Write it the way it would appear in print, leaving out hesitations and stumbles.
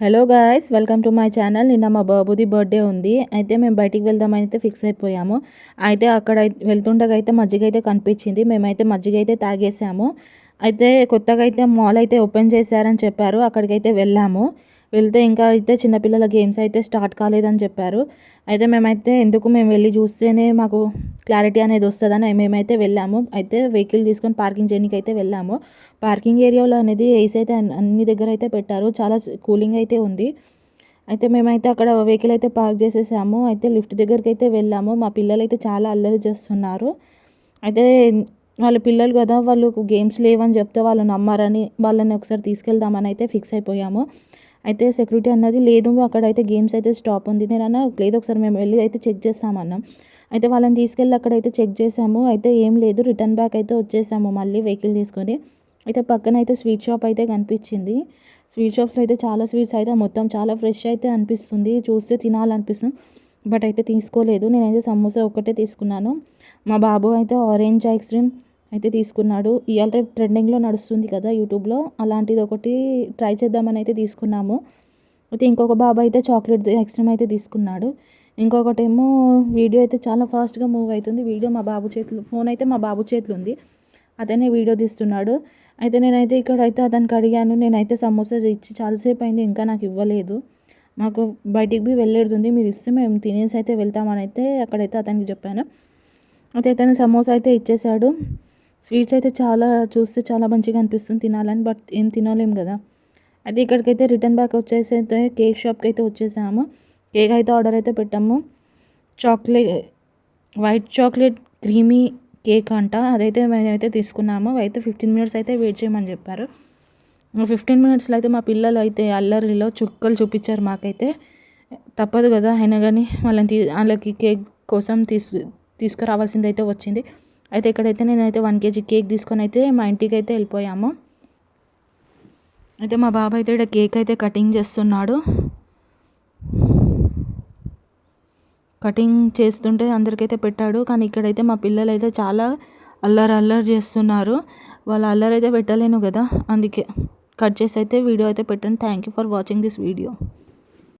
Hello guys, welcome to my channel. నిన్న మా బాబుది బర్త్డే ఉంది. అయితే మేము బయటికి వెళ్దామని అయితే ఫిక్స్ అయిపోయాము. అయితే అక్కడ వెళ్తుండగా అయితే మజ్జిగ అయితే కనిపించింది. మేమైతే మజ్జిగ అయితే తాగేసాము. అయితే కొత్తగా అయితే మాల్ అయితే ఓపెన్ చేశారని చెప్పారు. అక్కడికైతే వెళ్ళాము. వెళ్తే ఇంకా అయితే చిన్నపిల్లల గేమ్స్ అయితే స్టార్ట్ కాలేదని చెప్పారు. అయితే మేమైతే మేము వెళ్ళి చూస్తేనే మాకు క్లారిటీ అనేది వస్తుందని మేమైతే వెళ్ళాము. అయితే వెహికల్ తీసుకొని పార్కింగ్ చేయడానికి అయితే వెళ్ళాము. పార్కింగ్ ఏరియాలో అనేది ఏసీ అయితే అన్ని దగ్గర అయితే పెట్టారు. చాలా కూలింగ్ అయితే ఉంది. అయితే మేమైతే అక్కడ వెహికల్ అయితే పార్క్ చేసేసాము. అయితే లిఫ్ట్ దగ్గరికి అయితే వెళ్ళాము. మా పిల్లలు అయితే చాలా అల్లరి చేస్తున్నారు. అయితే వాళ్ళ పిల్లలు కదా, వాళ్ళు గేమ్స్ లేవని చెప్తే వాళ్ళు నమ్మారని వాళ్ళని ఒకసారి తీసుకెళ్దామని అయితే ఫిక్స్ అయిపోయాము. అయితే సెక్యూరిటీ అన్నది లేదు, అక్కడైతే గేమ్స్ అయితే స్టాప్ ఉంది. నేనన్నా లేదు, ఒకసారి మేము వెళ్ళి అయితే చెక్ చేస్తామన్నాం. అయితే వాళ్ళని తీసుకెళ్ళి అక్కడైతే చెక్ చేసాము. అయితే ఏం లేదు, రిటర్న్ బ్యాక్ అయితే వచ్చేసాము మళ్ళీ వెహికల్ తీసుకొని. అయితే పక్కన అయితే స్వీట్ షాప్ అయితే కనిపించింది. స్వీట్ షాప్స్లో అయితే చాలా స్వీట్స్ అయితే మొత్తం చాలా ఫ్రెష్ అయితే అనిపిస్తుంది, చూస్తే తినాలనిపిస్తుంది. బట్ అయితే తీసుకోలేదు. నేనైతే సమోసా ఒకటే తీసుకున్నాను. మా బాబు అయితే ఆరెంజ్ ఐస్ క్రీమ్ అయితే తీసుకున్నాడు. ఇవాళ రేపు ట్రెండింగ్లో నడుస్తుంది కదా యూట్యూబ్లో, అలాంటిది ఒకటి ట్రై చేద్దామని అయితే తీసుకున్నాము. అయితే ఇంకొక బాబు అయితే చాక్లెట్ ఐస్ క్రీమ్ అయితే తీసుకున్నాడు. ఇంకొకటేమో వీడియో అయితే చాలా ఫాస్ట్గా మూవ్ అవుతుంది. వీడియో మా బాబు చేతిలో, ఫోన్ అయితే మా బాబు చేతిలో ఉంది, అతనే వీడియో తీస్తున్నాడు. అయితే నేనైతే ఇక్కడైతే అతనికి అడిగాను, నేనైతే సమోసా ఇచ్చి చాలాసేపు అయింది, ఇంకా నాకు ఇవ్వలేదు, మాకు బయటికి వెళ్ళేది, మీరు ఇస్తే మేము తినేసి అయితే వెళ్తామని అయితే అక్కడైతే అతనికి చెప్పాను. అయితే అతను సమోసా అయితే ఇచ్చేసాడు. స్వీట్స్ అయితే చూస్తే చాలా మంచిగా అనిపిస్తుంది తినాలని, బట్ ఏం తినలేము కదా. అయితే ఇక్కడికైతే రిటర్న్ బ్యాక్ వచ్చేసి అయితే కేక్ షాప్కి అయితే వచ్చేసాము. కేక్ అయితే ఆర్డర్ అయితే పెట్టాము. వైట్ చాక్లెట్ క్రీమీ కేక్ అంట, అదైతే మేమైతే తీసుకున్నాము. అయితే 15 మినిట్స్ అయితే వెయిట్ చేయమని చెప్పారు. 15 మినిట్స్లో అయితే మా పిల్లలు అయితే అల్లరిలో చుక్కలు చూపించారు. మాకైతే తప్పదు కదా, అయినా కానీ వాళ్ళకి కేక్ కోసం తీసుకురావాల్సింది అయితే వచ్చింది. అయితే ఇక్కడైతే నేనైతే 1 kg కేక్ తీసుకొని అయితే మా ఇంటికి అయితే వెళ్ళిపోయాము. అయితే మా బాబు అయితే ఇక్కడ కేక్ అయితే కటింగ్ చేస్తున్నాడు. కటింగ్ చేస్తుంటే అందరికైతే పెట్టాడు. కానీ ఇక్కడైతే మా పిల్లలు అయితే చాలా అల్లరి చేస్తున్నారు. వాళ్ళ అల్లరి అయితే పెట్టలేను కదా, అందుకే కట్ చేసి అయితే వీడియో అయితే పెట్టాను. Thank you for watching this video.